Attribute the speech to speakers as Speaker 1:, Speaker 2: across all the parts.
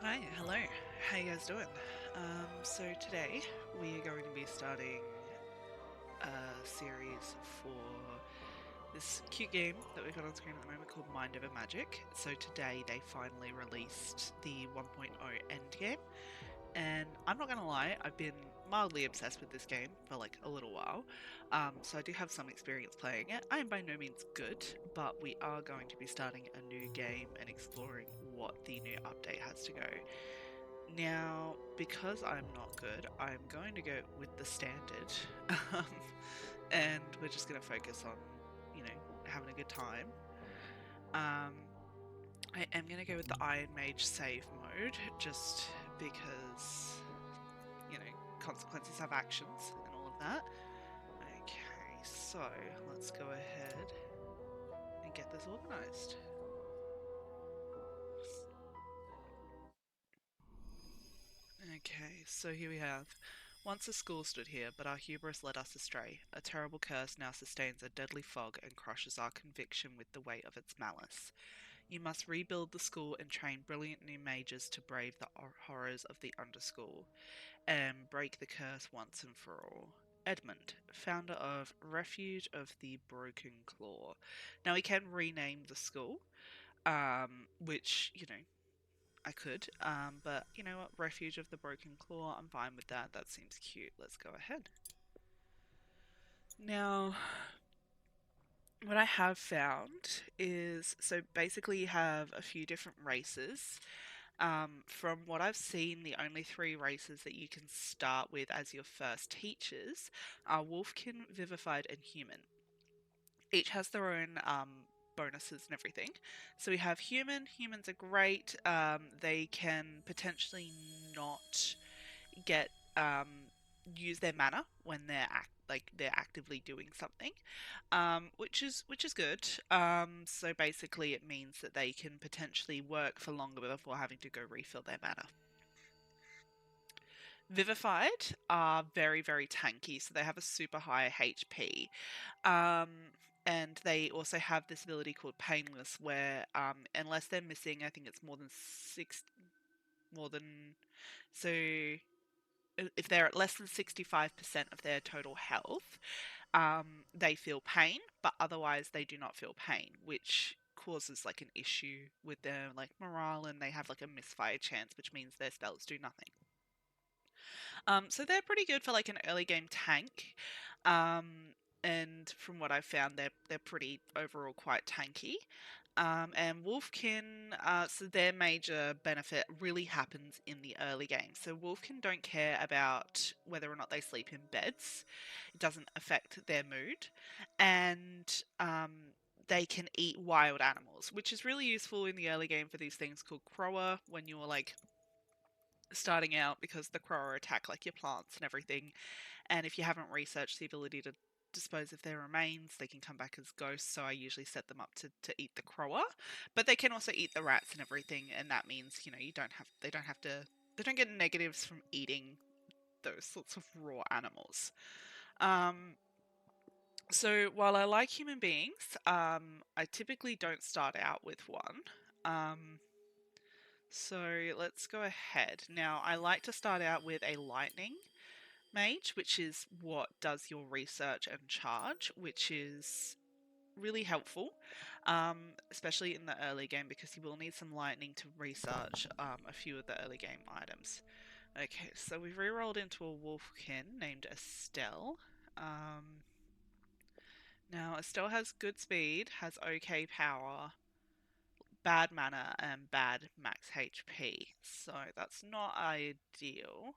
Speaker 1: Hi, hello. How you guys doing? So today we are going to be starting a series for this cute game that we've got on screen at the moment called Mind Over Magic. So today they finally released the 1.0 Endgame, and I'm not gonna lie, I've been mildly obsessed with this game for like a little while. So I do have some experience playing it. I am by no means good, but we are going to be starting a new game and exploring what the new update has to go. Now, because I'm not good, I'm going to go with the standard. um, and we're just going to focus on, having a good time. Um, I am going to go with the Iron Mage save mode, just because, you know, consequences have actions and all of that. Okay, so let's go ahead and get this organized. Okay, so here we have. Once a school stood here, but our hubris led us astray. A terrible curse now sustains a deadly fog and crushes our conviction with the weight of its malice. You must rebuild the school and train brilliant new mages to brave the horrors of the underschool, and break the curse once and for all. Edmund, founder of Refuge of the Broken Claw. Now we can rename the school, which, I could, but you know what? Refuge of the Broken Claw, I'm fine with that. That seems cute. Let's go ahead. Now, what I have found is so basically you have a few different races. From what I've seen, the only three races that you can start with as your first teachers are Wolfkin, Vivified, and Human. Each has their own bonuses and everything. So we have Human. Humans are great. They can potentially not get use their mana when they're actively doing something, which is good. So basically, it means that they can potentially work for longer before having to go refill their mana. Vivified are very tanky, so they have a super high HP. Um, and they also have this ability called Painless, where unless they're missing, I think it's more than so if they're at less than 65% of their total health, they feel pain, but otherwise they do not feel pain, which causes like an issue with their like morale, and they have like a misfire chance, which means their spells do nothing. So they're pretty good for like an early game tank. Um, and from what I've found, they're pretty overall quite tanky. And Wolfkin, so their major benefit really happens in the early game. So Wolfkin don't care about whether or not they sleep in beds. It doesn't affect their mood, and they can eat wild animals, which is really useful in the early game for these things called Crower when you're like starting out, because the Crower attack like your plants and everything. And if you haven't researched the ability to dispose of their remains, they can come back as ghosts. So I usually set them up to eat the Crower, but they can also eat the rats and everything. And that means they don't get negatives from eating those sorts of raw animals. Um, so while I like human beings, I typically don't start out with one. Um, so let's go ahead. Now, I like to start out with a lightning mage, which is what does your research and charge, which is really helpful, especially in the early game, because you will need some lightning to research a few of the early game items. Okay, so we've rerolled into a wolfkin named Estelle. Um, Now, Estelle has good speed, has okay power, bad mana, and bad max HP, so that's not ideal.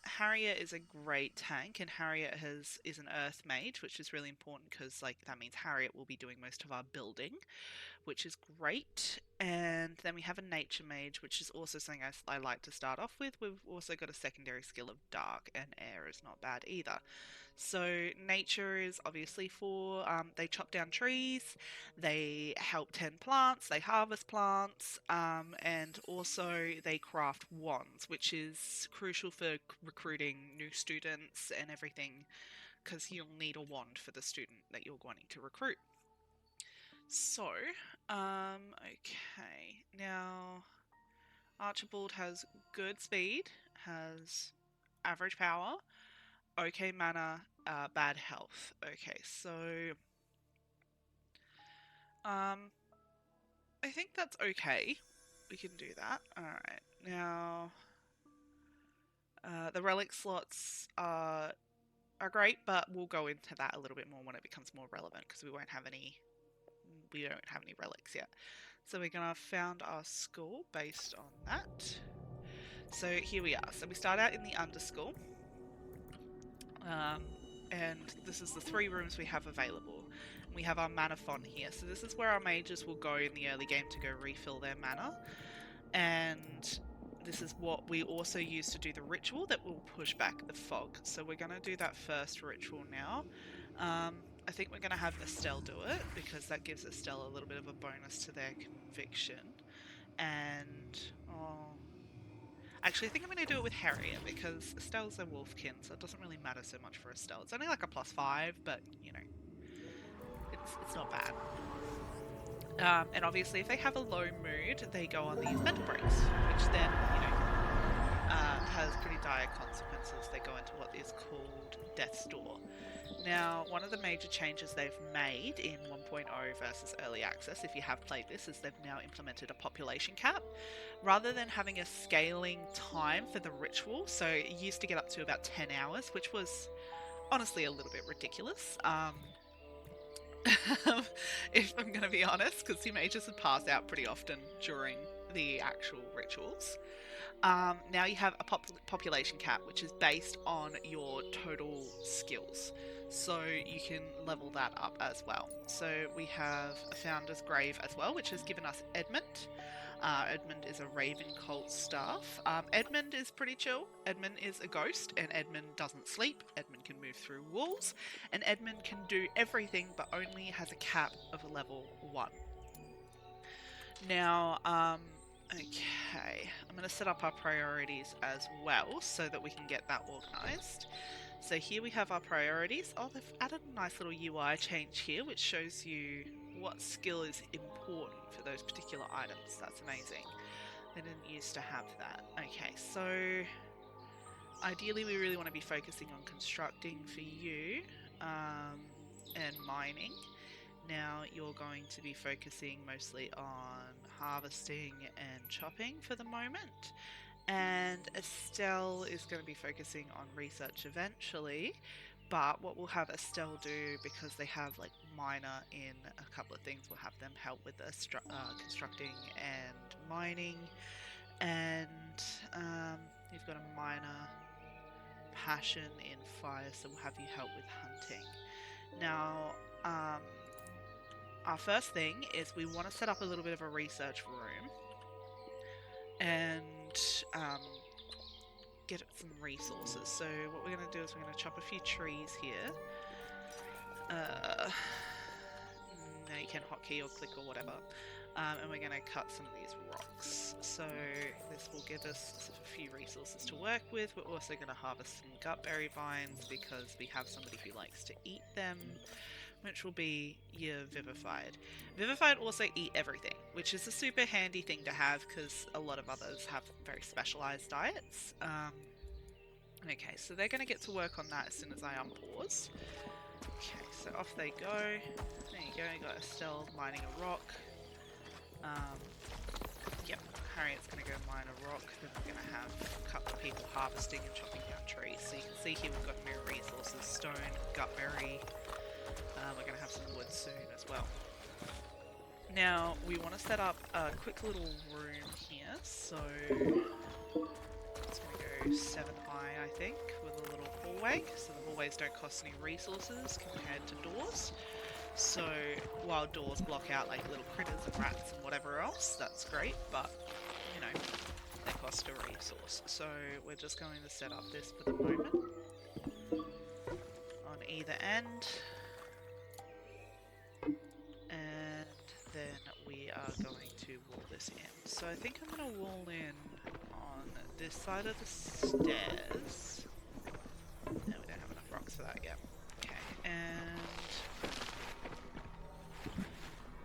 Speaker 1: Harriet is a great tank, and Harriet is an Earth Mage, which is really important because like that means Harriet will be doing most of our building, which is great. And then we have a Nature Mage, which is also something I like to start off with. We've also got a secondary skill of Dark, and Air is not bad either. So nature is obviously for they chop down trees, they help tend plants, they harvest plants, and also they craft wands, which is crucial for recruiting new students and everything, because you'll need a wand for the student that you're wanting to recruit. So, okay, now Archibald has good speed, has average power, okay mana, bad health. Okay, so um, I think that's okay. We can do that. Alright, now the relic slots are great, but we'll go into that a little bit more when it becomes more relevant because we don't have any relics yet. So we're gonna found our school based on that. So here we are. So we start out in the underschool. Um, and this is the 3 rooms we have available. We have our mana font here. So this is where our mages will go in the early game to go refill their mana. And this is what we also use to do the ritual that will push back the fog. So we're going to do that first ritual now. I think we're going to have Estelle do it because that gives Estelle a little bit of a bonus to their conviction. And, oh, actually, I think I'm going to do it with Harriet because Estelle's a wolfkin, so it doesn't really matter so much for Estelle. It's only like a +5, but, you know, it's not bad. And obviously, if they have a low mood, they go on these mental breaks, which then, you know, has pretty dire consequences. They go into what is called Death's Door. Now, one of the major changes they've made in 1.0 versus early access, if you have played this, is they've now implemented a population cap. Rather than having a scaling time for the ritual, so it used to get up to about 10 hours, which was honestly a little bit ridiculous. If I'm going to be honest, because the mages have passed out pretty often during the actual rituals. Now you have a population cap, which is based on your total skills. So you can level that up as well. So we have a Founder's Grave as well, which has given us Edmund. Edmund is a Raven Cult staff. Edmund is pretty chill. Edmund is a ghost, and Edmund doesn't sleep. Edmund can move through walls, and Edmund can do everything, but only has a cap of level 1. Now, okay, I'm going to set up our priorities as well so that we can get that organised. So here we have our priorities. Oh, they've added a nice little UI change here, which shows you what skill is important for those particular items. That's amazing. They didn't used to have that. Okay, so ideally we really want to be focusing on constructing for you and mining. Now you're going to be focusing mostly on harvesting and chopping for the moment. And Estelle is going to be focusing on research eventually. But what we'll have Estelle do, because they have like minor in a couple of things, we'll have them help with the constructing and mining. And you've got a minor passion in fire, so we'll have you help with hunting. Now, our first thing is we want to set up a little bit of a research room and get some resources. So what we're going to do is we're going to chop a few trees here. Now you can hotkey or click or whatever. And we're going to cut some of these rocks. So this will give us a few resources to work with. We're also going to harvest some gutberry vines because we have somebody who likes to eat them, which will be your Vivified. Vivified also eat everything, which is a super handy thing to have because a lot of others have very specialized diets. Okay, so they're going to get to work on that as soon as I unpause. Okay, so off they go. There you go, you got Estelle mining a rock. Yep, Harriet's going to go mine a rock. Then we're going to have a couple of people harvesting and chopping down trees. So you can see here we've got new resources, stone, gutberry. We're going to have some wood soon as well. Now, we want to set up a quick little room here, so it's going to go 7 high, I think, with a little hallway, so the hallways don't cost any resources compared to doors. So, while doors block out like little critters and rats and whatever else, that's great, but, you know, they cost a resource. So, we're just going to set up this for the moment on either end. And then we are going to wall this in. So I think I'm going to wall in on this side of the stairs. No, we don't have enough rocks for that yet. Okay, and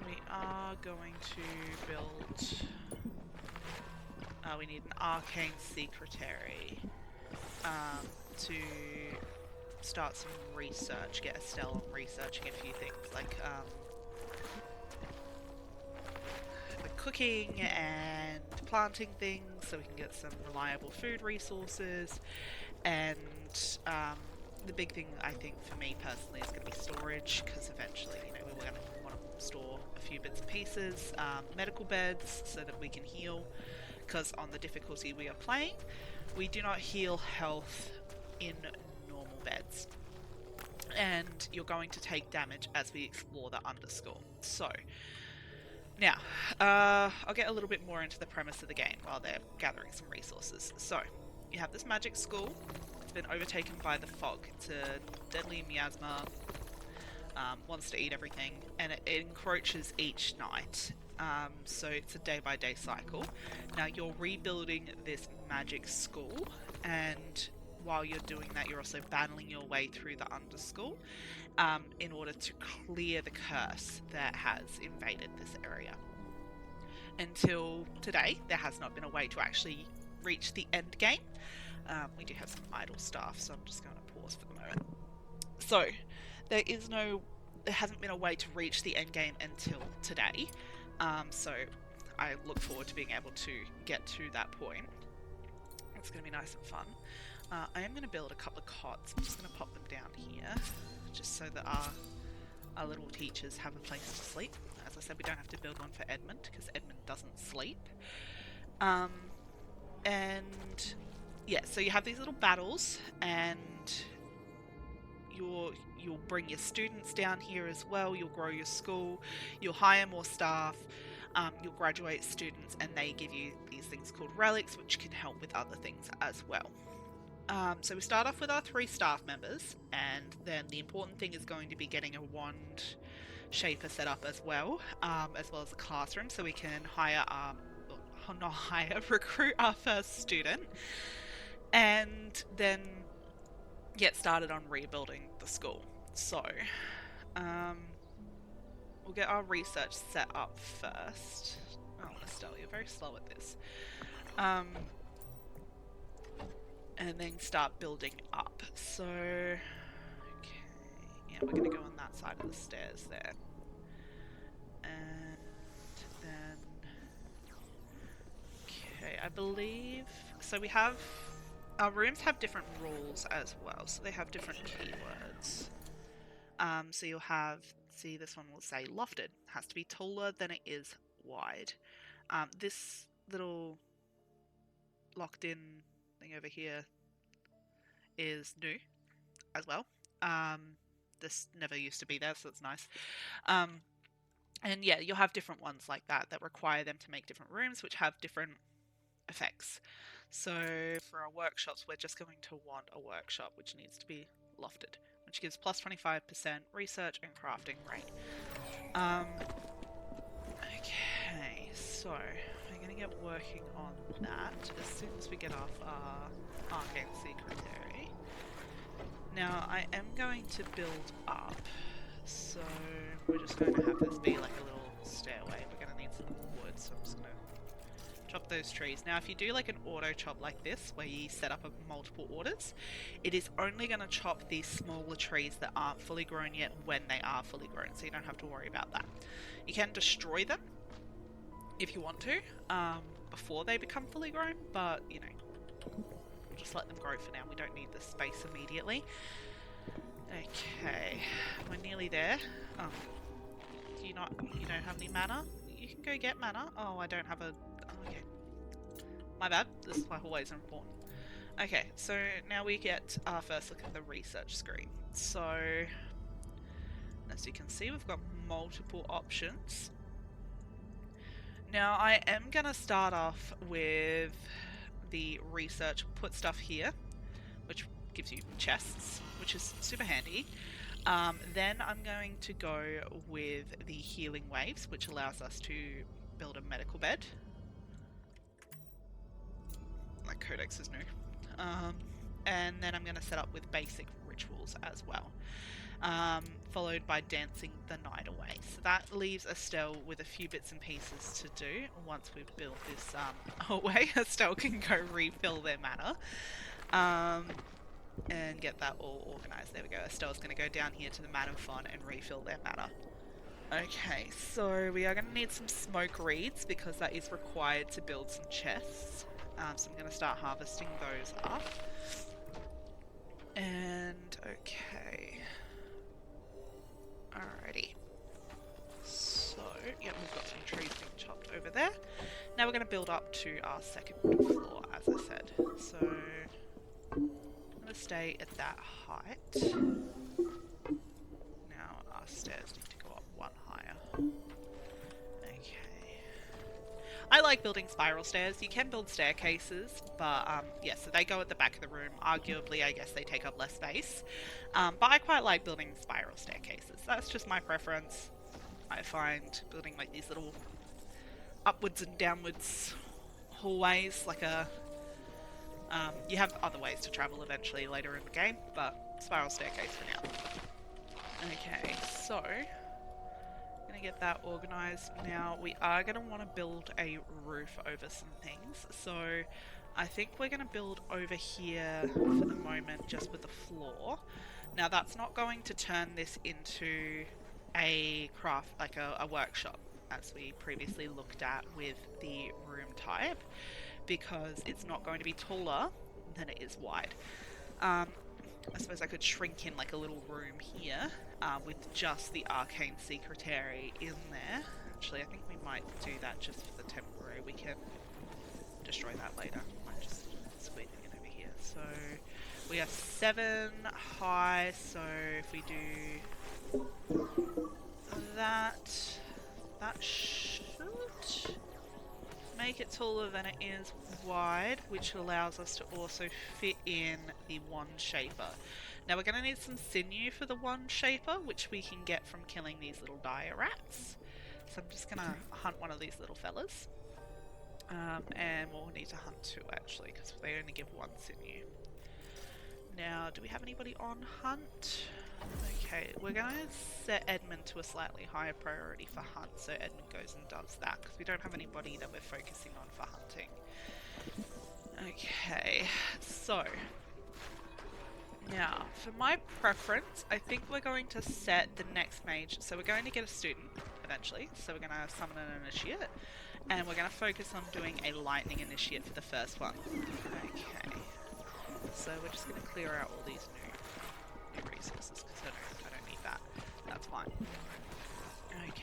Speaker 1: we are going to build We need an arcane secretary to start some research, get Estelle on researching a few things like cooking and planting things so we can get some reliable food resources. And the big thing I think for me personally is going to be storage, because eventually, you know, we were going to want to store a few bits and pieces, medical beds so that we can heal, because on the difficulty we are playing, we do not heal health in normal beds. And you're going to take damage as we explore the underscore. So, now, I'll get a little bit more into the premise of the game while they're gathering some resources. So, you have this magic school. It's been overtaken by the fog. It's a deadly miasma, wants to eat everything, and it encroaches each night. So it's a day-by-day cycle. Now, you're rebuilding this magic school, and while you're doing that, you're also battling your way through the underschool in order to clear the curse that has invaded this area. Until today, there has not been a way to actually reach the end game. We do have some idle staff, so I'm just going to pause for the moment. So, there hasn't been a way to reach the end game until today. So, I look forward to being able to get to that point. It's going to be nice and fun. I am going to build a couple of cots. I'm just going to pop them down here, just so that our little teachers have a place to sleep. As I said, we don't have to build one for Edmund, because Edmund doesn't sleep. And yeah, so you have these little battles, and you'll bring your students down here as well. You'll grow your school. You'll hire more staff. You'll graduate students, and they give you these things called relics, which can help with other things as well. So we start off with our 3 staff members, and then the important thing is going to be getting a wand shaper set up as well as a classroom, so we can recruit our first student, and then get started on rebuilding the school. So, we'll get our research set up first. Oh, Estelle, you're very slow at this. And then start building up. So, okay, yeah, we're gonna go on that side of the stairs there. And then, okay, I believe, so we have, our rooms have different rules as well, so they have different keywords. So you'll have, see, this one will say lofted, has to be taller than it is wide. This little locked in thing over here is new as well. This never used to be there, so it's nice. And yeah, you'll have different ones like that require them to make different rooms, which have different effects. So for our workshops, we're just going to want a workshop which needs to be lofted, which gives plus 25% research and crafting rate. Okay, so we're going to get working on that as soon as we get off our arcane secretary. Now, I am going to build up, so we're just going to have this be like a little stairway. We're going to need some wood, so I'm just going to chop those trees. Now, if you do like an auto chop like this, where you set up multiple orders, it is only going to chop these smaller trees that aren't fully grown yet when they are fully grown, so you don't have to worry about that. You can destroy them if you want to, before they become fully grown, but, you know, we'll just let them grow for now. We don't need the space immediately. Okay, we're nearly there. Oh, you don't have any mana? You can go get mana. Oh, I don't have a... Oh, okay. My bad. This is always important. Okay, so now we get our first look at the research screen. So, as you can see, we've got multiple options. Now, I am going to start off with the research, put stuff here, which gives you chests, which is super handy. Then I'm going to go with the healing waves, which allows us to build a medical bed. That codex is new. And then I'm going to set up with basic rituals as well. followed by dancing the night away. So that leaves Estelle with a few bits and pieces to do. Once we've built this away, Estelle can go refill their mana and get that all organised. There we go. Estelle's going to go down here to the Man of Fun and refill their mana. Okay, so we are going to need some smoke reeds because that is required to build some chests. So I'm going to start harvesting those up. And okay. Alrighty. So, yeah, we've got some trees being chopped over there. Now we're going to build up to our second floor, as I said. So, I'm going to stay at that height. Now our stairs need to go up one higher. Okay. I like building spiral stairs. You can build staircases, but yeah, so they go at the back of the room. Arguably, I guess they take up less space. But I quite like building spiral staircases. That's just my preference. I find building like these little upwards and downwards hallways, like a... you have other ways to travel eventually later in the game, but spiral staircase for now. Okay, so... gonna get that organised. Now we are gonna want to build a roof over some things, so I think we're gonna build over here for the moment just with the floor. Now that's not going to turn this into a craft, like a workshop, as we previously looked at with the room type, because it's not going to be taller than it is wide. I suppose I could shrink in like a little room here with just the arcane secretary in there. Actually, I think we might do that just for the temporary. We can destroy that later. I'm just squeezing it over here. So we are 7 high, so if we do that, that should make it taller than it is wide, which allows us to also fit in the one shaper. Now we're going to need some sinew for the one shaper, which we can get from killing these little dire rats. So I'm just going to hunt one of these little fellas. And we'll need to hunt 2 actually, because they only give 1 sinew. Now, do we have anybody on hunt? Okay, we're going to set Edmund to a slightly higher priority for hunt, so Edmund goes and does that, because we don't have anybody that we're focusing on for hunting. Okay, so, now, for my preference, I think we're going to set the next mage, so we're going to get a student, eventually, so we're going to summon an initiate, and we're going to focus on doing a lightning initiate for the first one. Okay, so we're just going to clear out all these new resources, because I don't need that. That's fine. Okay.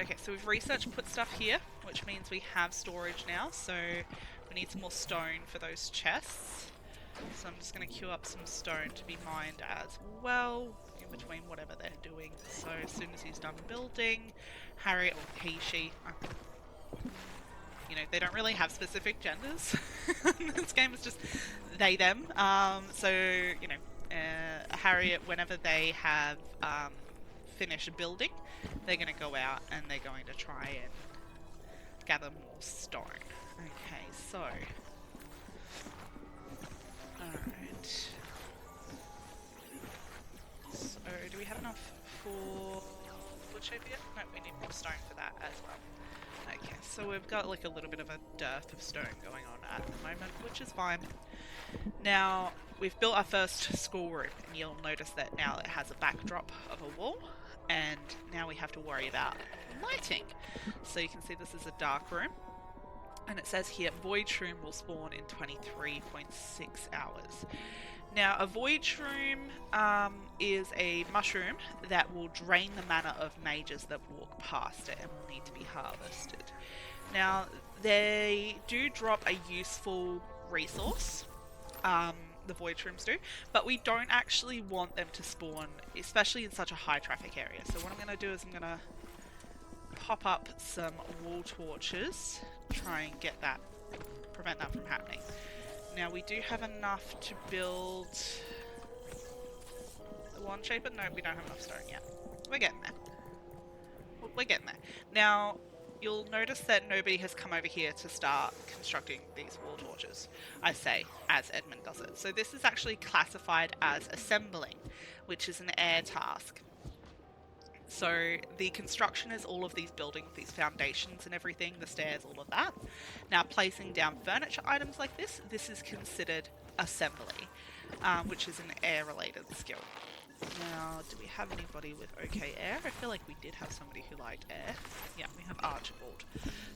Speaker 1: Okay, so we've researched put stuff here, which means we have storage now, so we need some more stone for those chests. So I'm just going to queue up some stone to be mined as well, in between whatever they're doing. So as soon as he's done building, Harriet, or he, she, you know, they don't really have specific genders. This game is just they, them. So, you know, Harriet, whenever they have finished building, they're going to go out and they're going to try and gather more stone. Okay, so... Alright. So, do we have enough for wood shape yet? No, we need more stone for that as well. Okay, so we've got like a little bit of a dearth of stone going on at the moment, which is fine. Now, we've built our first schoolroom, and you'll notice that now it has a backdrop of a wall, and now we have to worry about lighting. So you can see this is a dark room, and it says here, Void Shroom will spawn in 23.6 hours. Now, a Void Shroom is a mushroom that will drain the mana of mages that walk past it and will need to be harvested. Now, they do drop a useful resource, the Void Shrooms do, but we don't actually want them to spawn, especially in such a high traffic area. So what I'm going to do is I'm going to pop up some wall torches, try and get that, prevent that from happening. Now we do have enough to build the one shaper. No, we don't have enough stone yet. We're getting there. We're getting there. Now, you'll notice that nobody has come over here to start constructing these wall torches. I say, as Edmund does it. So this is actually classified as assembling, which is an air task. So the construction is all of these buildings, these foundations and everything, the stairs, all of that. Now placing down furniture items like this is considered assembly, which is an air related skill. Now, do we have anybody with okay air? I feel like we did have somebody who liked air. Yeah, we have Archibald.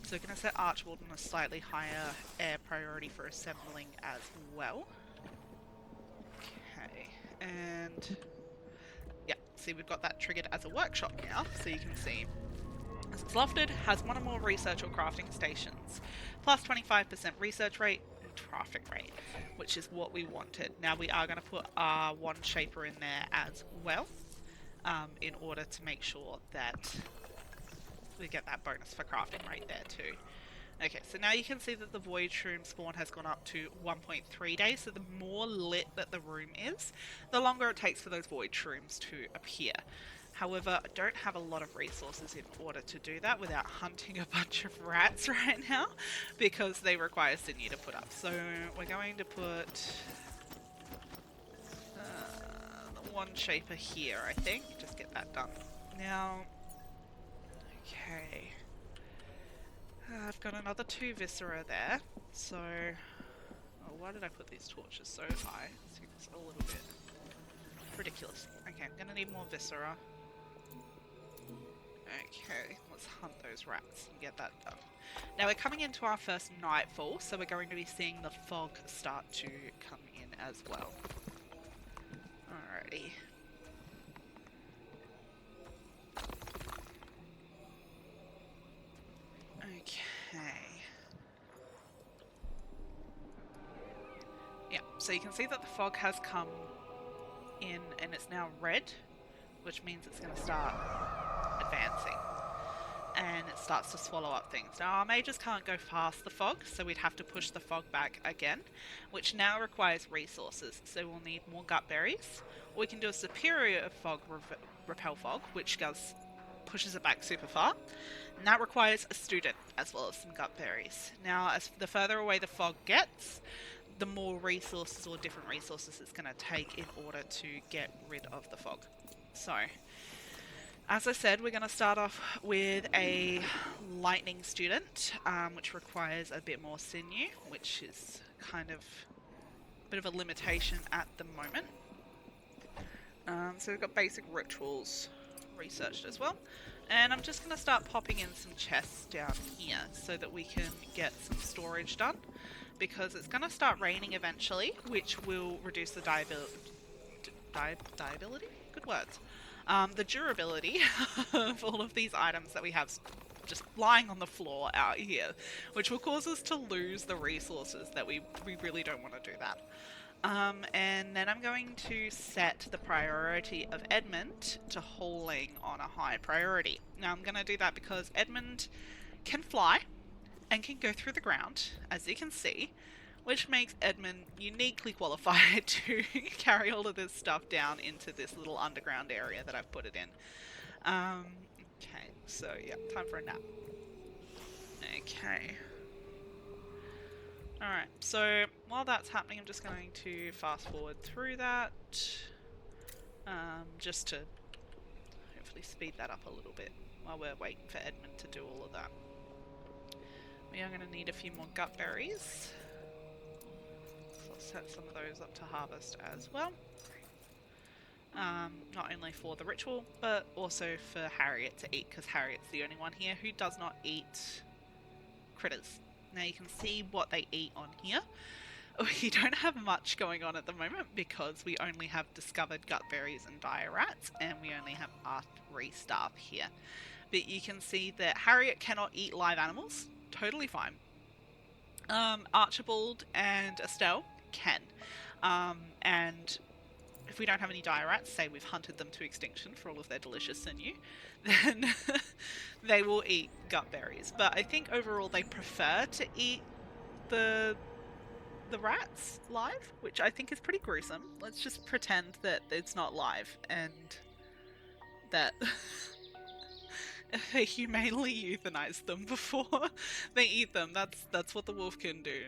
Speaker 1: So we're going to set Archibald on a slightly higher air priority for assembling as well. Okay, and yeah, see we've got that triggered as a workshop now, so you can see as it's lofted, has one or more research or crafting stations, plus 25% research rate, traffic rate, which is what we wanted. Now we are going to put our one shaper in there as well, in order to make sure that we get that bonus for crafting rate there too. Okay, so now you can see that the void shroom spawn has gone up to 1.3 days, so the more lit that the room is, the longer it takes for those void shrooms to appear. However, I don't have a lot of resources in order to do that without hunting a bunch of rats right now, because they require sinew to put up. So we're going to put the one shaper here, I think. Just get that done. Now, okay. I've got another 2 viscera there, so... Oh, why did I put these torches so high? It seems a little bit ridiculous. Okay, I'm gonna need more viscera. Okay, let's hunt those rats and get that done. Now we're coming into our first nightfall, so we're going to be seeing the fog start to come in as well. Alrighty. Okay. Yeah, so you can see that the fog has come in and it's now red, which means it's going to start advancing. And it starts to swallow up things. Now our mages can't go past the fog, so we'd have to push the fog back again, which now requires resources. So we'll need more gut berries, or we can do a superior fog repel fog, which pushes it back super far. And that requires a student as well as some gut berries. Now, as the further away the fog gets, the more resources or different resources it's going to take in order to get rid of the fog. So, as I said, we're going to start off with a lightning student, which requires a bit more sinew, which is kind of a bit of a limitation at the moment. So we've got basic rituals researched as well. And I'm just going to start popping in some chests down here so that we can get some storage done, because it's going to start raining eventually, which will reduce the durability? Good words. The durability of all of these items that we have just lying on the floor out here, which will cause us to lose the resources that we really don't want to do that. And then I'm going to set the priority of Edmund to hauling on a high priority. Now I'm going to do that because Edmund can fly and can go through the ground, as you can see, which makes Edmund uniquely qualified to carry all of this stuff down into this little underground area that I've put it in. Okay, so yeah, time for a nap. Okay. Alright, so while that's happening, I'm just going to fast forward through that, just to hopefully speed that up a little bit while we're waiting for Edmund to do all of that. We are going to need a few more gut berries. So I'll set some of those up to harvest as well. Not only for the ritual, but also for Harriet to eat, because Harriet's the only one here who does not eat critters. Now you can see what they eat on here. We don't have much going on at the moment because we only have discovered gut berries and dire rats, and we only have artery staff here. But you can see that Harriet cannot eat live animals. Totally fine. Archibald and Estelle can. And if we don't have any dire rats, say we've hunted them to extinction for all of their delicious sinew, then they will eat gut berries. But I think overall they prefer to eat the rats live, which I think is pretty gruesome. Let's just pretend that it's not live and that They humanely euthanize them before they eat them. That's what the wolf can do.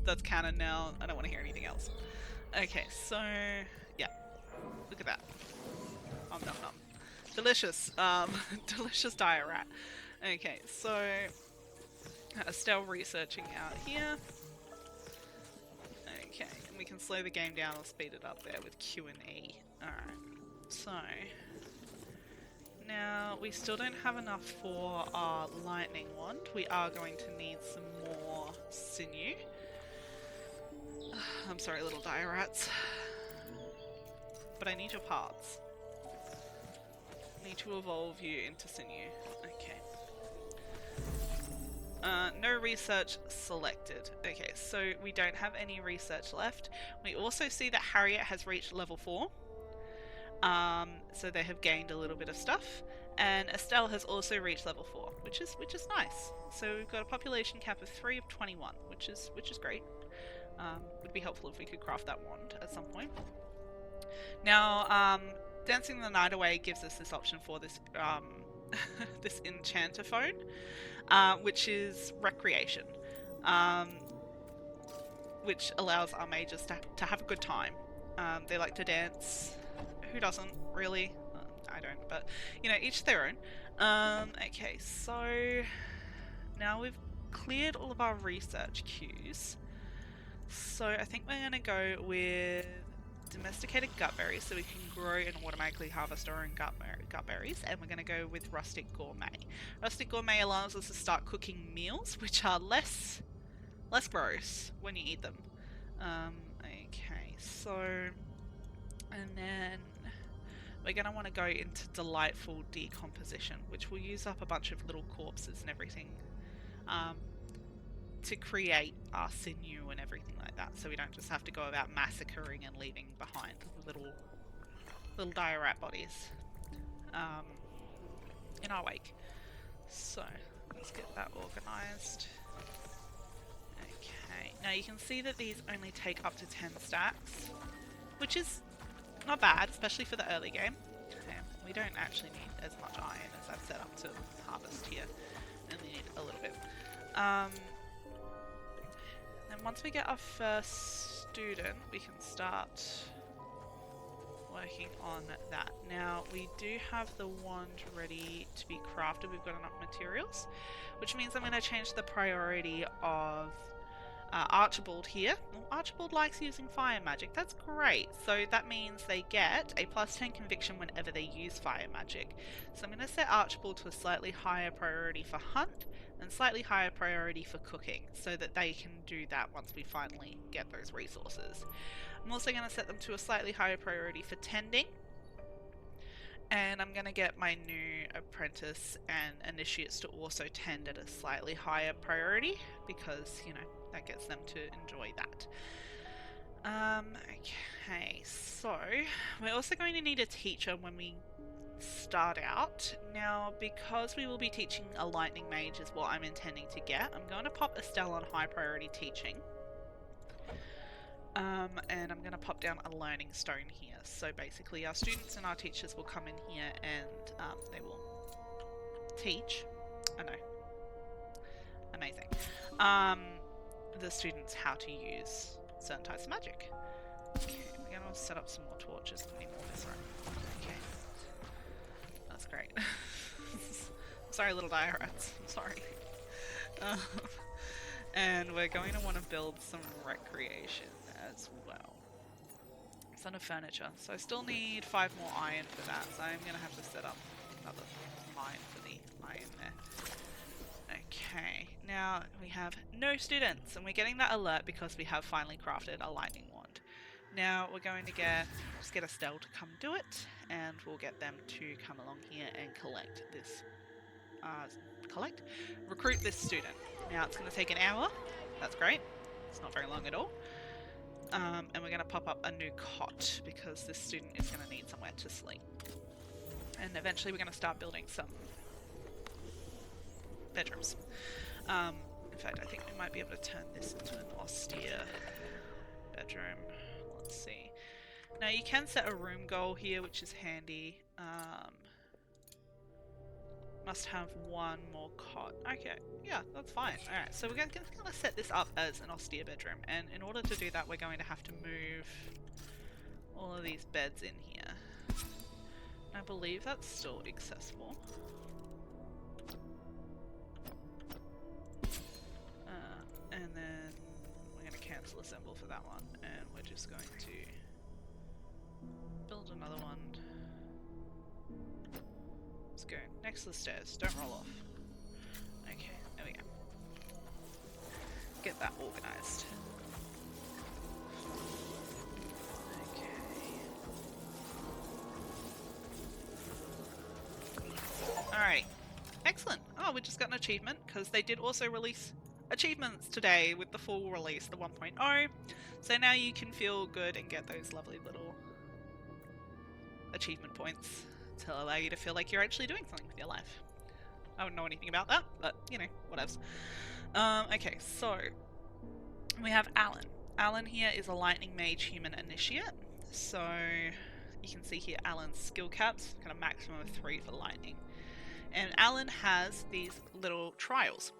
Speaker 1: That's canon now. I don't want to hear anything else. Okay, so yeah, look at that. Nom nom nom. Delicious. Delicious dire rat. Okay, so Estelle researching out here. Okay, and we can slow the game down or speed it up there with Q and E. Alright, so now we still don't have enough for our lightning wand. We are going to need some more sinew. I'm sorry, little dire rats. But I need your parts. I need to evolve you into sinew. Okay. No research selected. Okay, so we don't have any research left. We also see that Harriet has reached level 4. So they have gained a little bit of stuff. And Estelle has also reached level 4, which is nice. So we've got a population cap of 3 of 21, which is great. Would be helpful if we could craft that wand at some point. Now, Dancing the Night Away gives us this option for this this enchanter phone, which is recreation, which allows our mages to have a good time. They like to dance. Who doesn't, really? I don't, but you know, each their own. Okay, so now we've cleared all of our research queues. So I think we're going to go with domesticated gutberries, so we can grow and automatically harvest our own gutberries, and we're going to go with rustic gourmet. Rustic gourmet allows us to start cooking meals, which are less gross when you eat them. Okay, so, and then we're going to want to go into delightful decomposition, which will use up a bunch of little corpses and everything to create our sinew and everything like that, so we don't just have to go about massacring and leaving behind little dire rat bodies in our wake. So let's get that organized. Okay, now you can see that these only take up to 10 stacks, which is not bad, especially for the early game. Okay, we don't actually need as much iron as I've set up to harvest here. We only need a little bit. And once we get our first student, we can start working on that. Now, we do have the wand ready to be crafted. We've got enough materials, which means I'm going to change the priority of Archibald here. Well, Archibald likes using fire magic. That's great. So that means they get a +10 conviction whenever they use fire magic. So I'm going to set Archibald to a slightly higher priority for hunt and slightly higher priority for cooking, so that they can do that once we finally get those resources. I'm also going to set them to a slightly higher priority for tending, and I'm going to get my new apprentice and initiates to also tend at a slightly higher priority, because, you know, that gets them to enjoy that. Okay, so we're also going to need a teacher when we start out. Now, because we will be teaching a lightning mage is what I'm intending to get, I'm going to pop Estelle on high priority teaching. And I'm going to pop down a learning stone here. So basically our students and our teachers will come in here and they will teach. I know. Amazing. The students how to use certain types of magic. Okay, we're going to set up some more torches. We need more of this room. Okay. That's great. I'm sorry, little dire rats. I'm sorry. And we're going to want to build some recreation as well. Son of furniture. So I still need 5 more iron for that, so I'm going to have to set up another mine for the iron there. Okay, now we have no students, and we're getting that alert because we have finally crafted a lightning wand. Now we're going to just get Estelle to come do it, and we'll get them to come along here and recruit this student. Now it's going to take an hour. That's great. It's not very long at all. And we're going to pop up a new cot because this student is going to need somewhere to sleep. And eventually we're going to start building some bedrooms. In fact, I think we might be able to turn this into an austere bedroom. Let's see. Now you can set a room goal here, which is handy. Must have one more cot. Okay, yeah, that's fine. Alright, so we're going to set this up as an austere bedroom, and in order to do that we're going to have to move all of these beds in here. I believe that's still accessible. And then we're going to cancel assemble for that one, and we're just going to build another one. Let's go next to the stairs, don't roll off. Okay, there we go. Get that organised. Okay. Alrighty. Excellent. Oh, we just got an achievement, because they did also release achievements today with the full release, the 1.0. So now you can feel good and get those lovely little achievement points to allow you to feel like you're actually doing something with your life. I don't know anything about that, but you know, whatevs. Okay, so we have Alan. Alan here is a lightning mage human initiate. So you can see here Alan's skill caps, kind of maximum of 3 for lightning. And Alan has these little trials.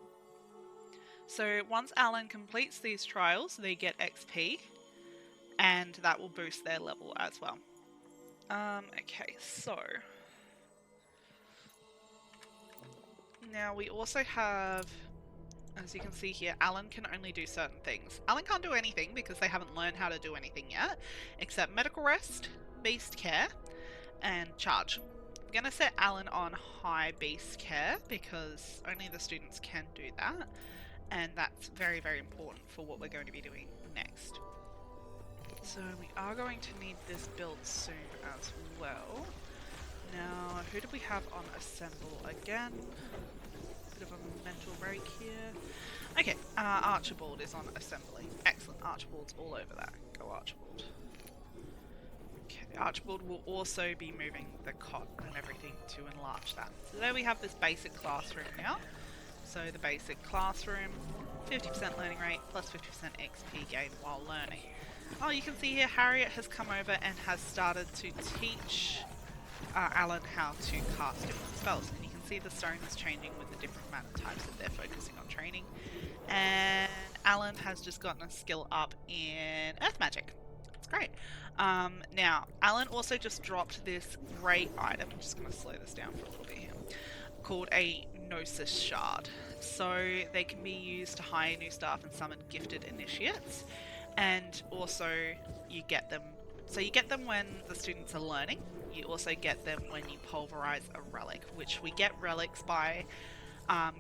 Speaker 1: So once Alan completes these trials, they get XP, and that will boost their level as well. Okay, so now we also have, as you can see here, Alan can only do certain things. Alan can't do anything because they haven't learned how to do anything yet, except medical rest, beast care, and charge. I'm going to set Alan on high beast care because only the students can do that, and that's very, very important for what we're going to be doing next. So we are going to need this built soon as well. Now, who do we have on assemble again? Bit of a mental break here. Okay, Archibald is on assembly. Excellent, Archibald's all over that. Go Archibald. Okay, Archibald will also be moving the cot and everything to enlarge that. So there we have this basic classroom now. So the basic classroom, 50% learning rate plus 50% XP gain while learning. Oh, you can see here Harriet has come over and has started to teach Alan how to cast different spells. And you can see the stone is changing with the different mana types that they're focusing on training. And Alan has just gotten a skill up in Earth Magic. It's great. Now, Alan also just dropped this great item. I'm just going to slow this down for a little bit here. Called a Gnosis Shard. So they can be used to hire new staff and summon gifted initiates. And also you get them, so you get them when the students are learning. You also get them when you pulverize a relic, which we get relics by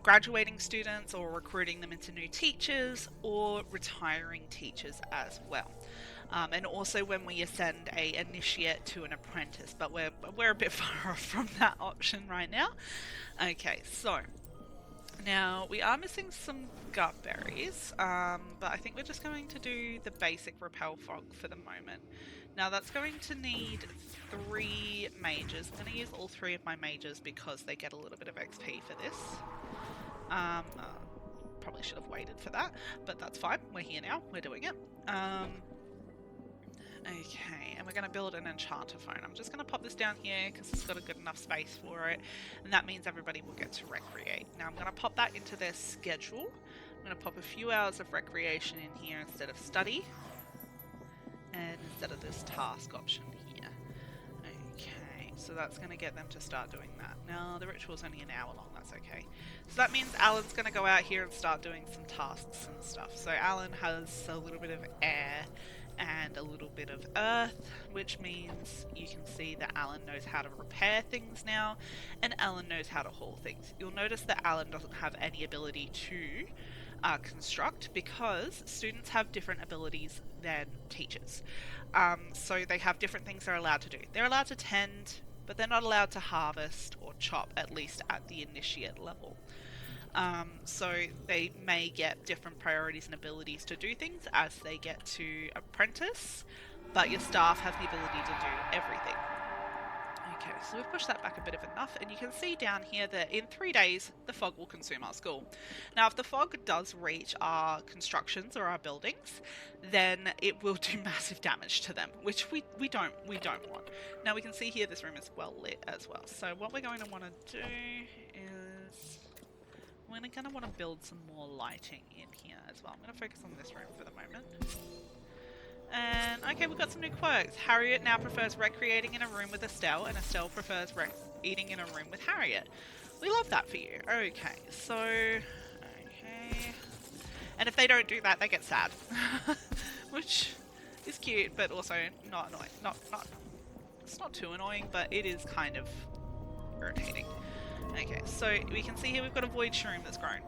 Speaker 1: graduating students or recruiting them into new teachers or retiring teachers as well. And also when we ascend a initiate to an apprentice, but we're a bit far off from that option right now. Okay, so now we are missing some gut berries, but I think we're just going to do the basic repel fog for the moment. Now that's going to need 3 mages. I'm going to use all 3 of my mages because they get a little bit of XP for this. Probably should have waited for that, but that's fine. We're here now. We're doing it. Okay, and we're going to build an enchanter phone. I'm just going to pop this down here because it's got a good enough space for it, and that means everybody will get to recreate. Now I'm going to pop that into their schedule. I'm going to pop a few hours of recreation in here instead of study, and instead of this task option here. Okay, so that's going to get them to start doing that. Now the ritual's only an hour long, that's okay. So that means Alan's going to go out here and start doing some tasks and stuff. So Alan has a little bit of air and a little bit of earth, which means you can see that Alan knows how to repair things now, and Alan knows how to haul things. You'll notice that Alan doesn't have any ability to construct because students have different abilities than teachers. So they have different things they're allowed to do. They're allowed to tend, but they're not allowed to harvest or chop, at least at the initiate level. So they may get different priorities and abilities to do things as they get to apprentice, but your staff have the ability to do everything. Okay, so we've pushed that back a bit of enough, and you can see down here that in 3 days the fog will consume our school. Now if the fog does reach our constructions or our buildings, then it will do massive damage to them, which we don't want. Now we can see here this room is well lit as well, so what we're going to want to do we're going to want to build some more lighting in here as well. I'm going to focus on this room for the moment. And okay, we've got some new quirks. Harriet now prefers recreating in a room with Estelle, and Estelle prefers eating in a room with Harriet. We love that for you. Okay, so... Okay... And if they don't do that, they get sad. Which is cute, but also not annoying. It's not too annoying, but it is kind of irritating. Okay, so we can see here we've got a void shroom that's grown.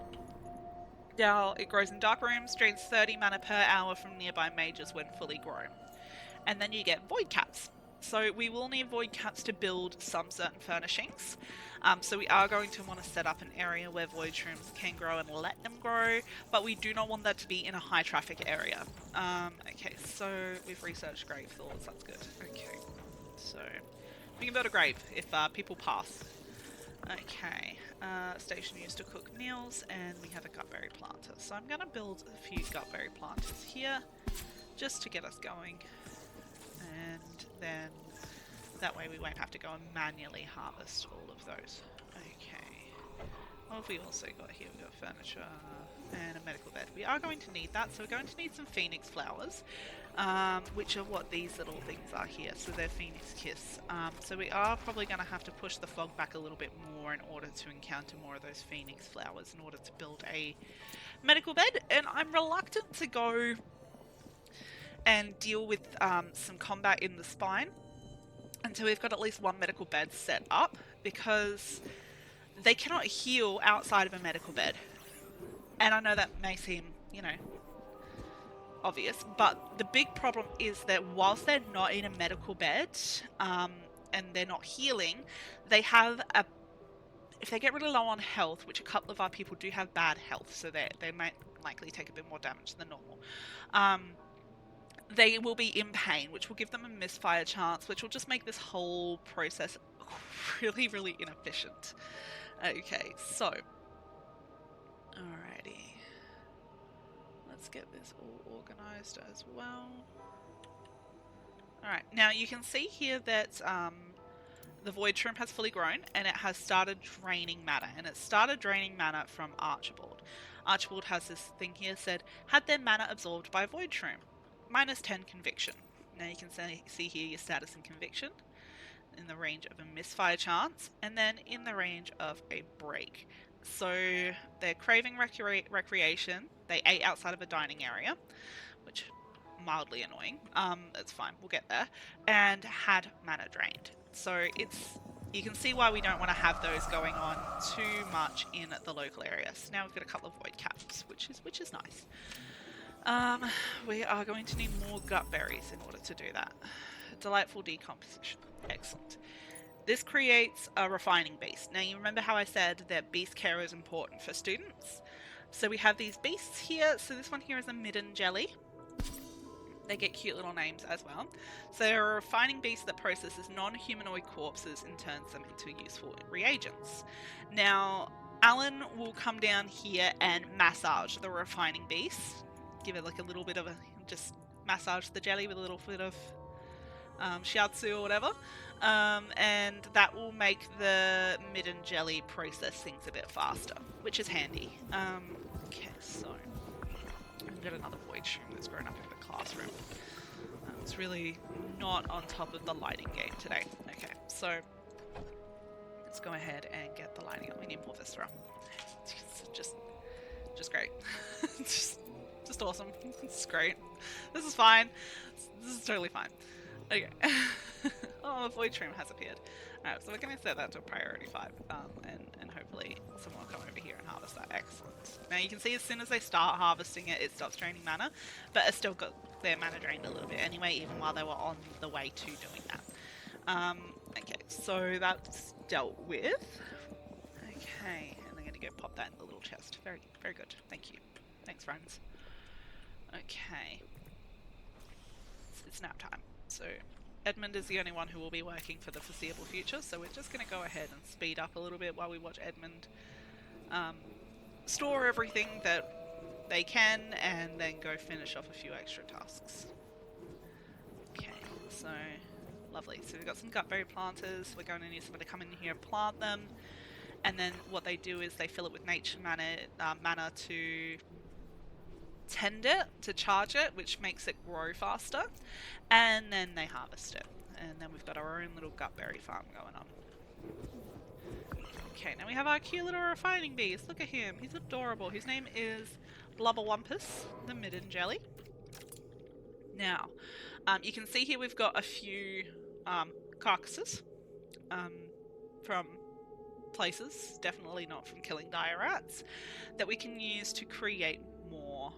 Speaker 1: Now, it grows in dark rooms, drains 30 mana per hour from nearby mages when fully grown. And then you get void caps. So we will need void caps to build some certain furnishings. So we are going to want to set up an area where void shrooms can grow and let them grow, but we do not want that to be in a high traffic area. Okay, so we've researched grave thoughts, that's good. Okay, so we can build a grave if people pass. Okay, station used to cook meals, and we have a gutberry planter. So I'm going to build a few gutberry planters here, just to get us going. And then that way we won't have to go and manually harvest all of those. Okay. What have we also got here? We've got furniture and a medical bed. We are going to need that, so we're going to need some phoenix flowers, which are what these little things are here. So they're phoenix kiss. So we are probably going to have to push the fog back a little bit more in order to encounter more of those phoenix flowers in order to build a medical bed. And I'm reluctant to go and deal with some combat in the spine until we've got at least one medical bed set up, because they cannot heal outside of a medical bed. And I know that may seem, you know, obvious, but the big problem is that whilst they're not in a medical bed and they're not healing, they have a... If they get really low on health, which a couple of our people do have bad health, so they might likely take a bit more damage than normal, they will be in pain, which will give them a misfire chance, which will just make this whole process really, really inefficient. Okay, so... Alrighty. Let's get this all organised as well. Alright, now you can see here that the void shroom has fully grown, and it has started draining mana, and it started draining mana from Archibald. Archibald has this thing here said, had their mana absorbed by void shroom. -10 conviction. Now you can see here your status and conviction in the range of a misfire chance, and then in the range of a break. So they're craving recreation. They ate outside of a dining area, which mildly annoying. That's fine, we'll get there. And had mana drained. So you can see why we don't want to have those going on too much in the local area. So now we've got a couple of void caps, which is nice. We are going to need more gut berries in order to do that. Delightful decomposition. Excellent. This creates a refining beast. Now you remember how I said that beast care is important for students? So we have these beasts here. So this one here is a midden jelly. They get cute little names as well. So they're a refining beast that processes non-humanoid corpses and turns them into useful reagents. Now, Alan will come down here and massage the refining beast. Give it like a little bit of a, just massage the jelly with a little bit of shiatsu or whatever. And that will make the midden jelly process things a bit faster, which is handy. Okay, so I've got another void shroom that's grown up in the classroom. It's really not on top of the lighting game today. Okay, so let's go ahead and get the lighting up. We need more Viscera. Just great. just awesome. It's great. This is fine. This is totally fine. Okay. Oh, a void shroom has appeared. Alright, so we're going to set that to a priority 5, and hopefully someone will come over here and harvest that. Excellent. Now you can see as soon as they start harvesting it, it stops draining mana, but it's still got their mana drained a little bit anyway, even while they were on the way to doing that. Okay, so that's dealt with. Okay, and I'm going to go pop that in the little chest. Very, very good. Thank you. Thanks, friends. Okay. It's nap time. So Edmund is the only one who will be working for the foreseeable future, so we're just going to go ahead and speed up a little bit while we watch Edmund store everything that they can, and then go finish off a few extra tasks. Okay, so lovely. So we've got some gutberry planters. We're going to need somebody to come in here and plant them. And then what they do is they fill it with nature mana to tend it, to charge it, which makes it grow faster. And then they harvest it. And then we've got our own little gutberry farm going on. Okay, now we have our cute little refining beast. Look at him. He's adorable. His name is Blubberwumpus, the midden jelly. Now, you can see here we've got a few carcasses from places, definitely not from killing dire rats, that we can use to create more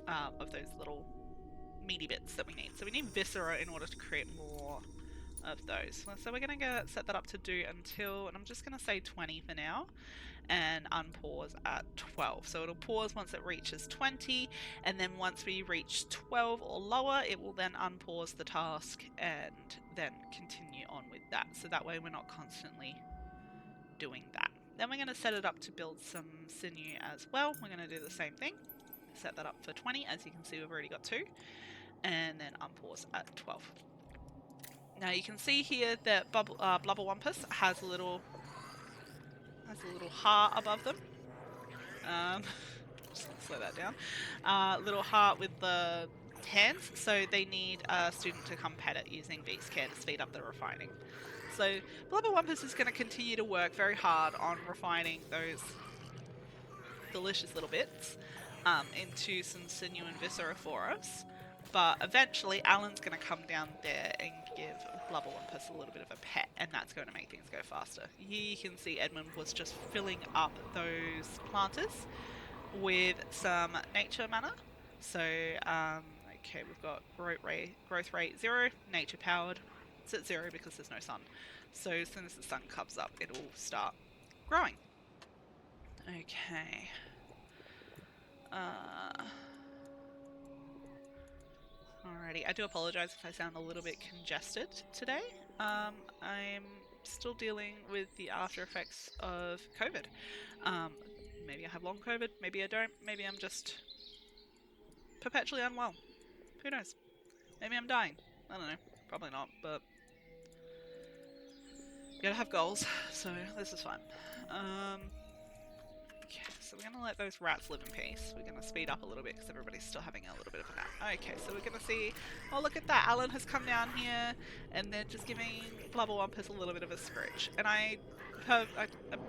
Speaker 1: of those little meaty bits that we need. So we need viscera in order to create more of those. So we're going to set that up to do until, and I'm just going to say 20 for now, and unpause at 12. So it'll pause once it reaches 20, and then once we reach 12 or lower, it will then unpause the task and then continue on with that. So that way we're not constantly doing that. Then we're going to set it up to build some sinew as well. We're going to do the same thing. Set that up for 20. As you can see, we've already got 2, and then unpause at 12. Now you can see here that Blubberwumpus has a little heart above them. Just slow that down. Little heart with the hands, so they need a student to come pet it using beast care to speed up the refining. So Blubberwumpus is going to continue to work very hard on refining those delicious little bits into some sinew and viscera for us. But eventually Alan's going to come down there and give Blubberwumpus a little bit of a pet, and that's going to make things go faster. Here you can see Edmund was just filling up those planters with some nature mana. So, okay, we've got growth rate 0, nature powered. It's at 0 because there's no sun. So as soon as the sun comes up, it'll start growing. Okay. Alrighty, I do apologise if I sound a little bit congested today. I'm still dealing with the after effects of COVID. Maybe I have long COVID, maybe I don't, maybe I'm just perpetually unwell. Who knows? Maybe I'm dying. I don't know. Probably not, but you gotta have goals, so this is fine. Okay, so we're gonna let those rats live in peace. We're gonna speed up a little bit because everybody's still having a little bit of a nap. Okay, so we're gonna see, oh look at that, Alan has come down here and they're just giving Blubberwumpus a little bit of a scritch. And I